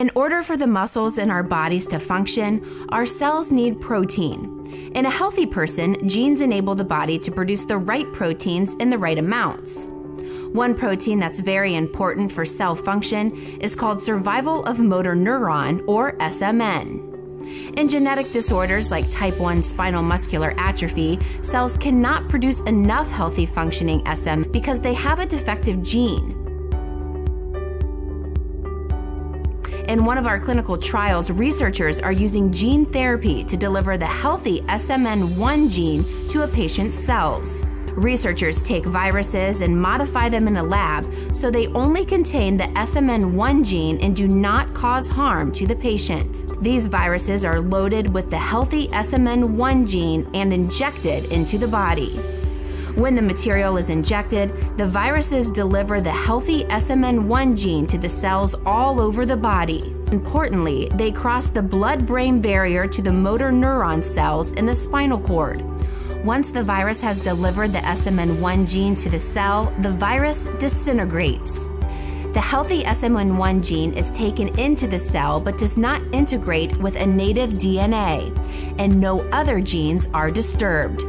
In order for the muscles in our bodies to function, our cells need protein. In a healthy person, genes enable the body to produce the right proteins in the right amounts. One protein that's very important for cell function is called survival of motor neuron, or SMN. In genetic disorders like type 1 spinal muscular atrophy, cells cannot produce enough healthy functioning SM because they have a defective gene. In one of our clinical trials, researchers are using gene therapy to deliver the healthy SMN1 gene to a patient's cells. Researchers take viruses and modify them in a lab so they only contain the SMN1 gene and do not cause harm to the patient. These viruses are loaded with the healthy SMN1 gene and injected into the body. When the material is injected, the viruses deliver the healthy SMN1 gene to the cells all over the body. Importantly, they cross the blood-brain barrier to the motor neuron cells in the spinal cord. Once the virus has delivered the SMN1 gene to the cell, the virus disintegrates. The healthy SMN1 gene is taken into the cell but does not integrate with a native DNA, and no other genes are disturbed.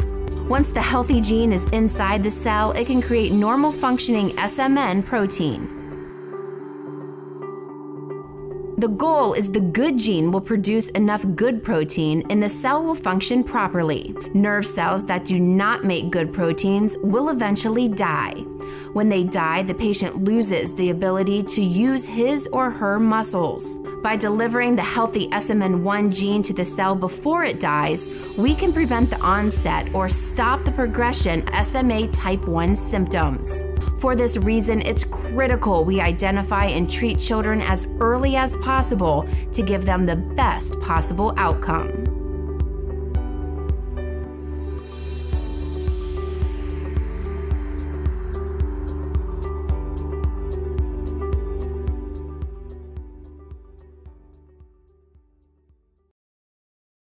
Once the healthy gene is inside the cell, it can create normal functioning SMN protein. The goal is the good gene will produce enough good protein and the cell will function properly. Nerve cells that do not make good proteins will eventually die. When they die, the patient loses the ability to use his or her muscles. By delivering the healthy SMN1 gene to the cell before it dies, we can prevent the onset or stop the progression of SMA Type 1 symptoms. For this reason, it's critical we identify and treat children as early as possible to give them the best possible outcome.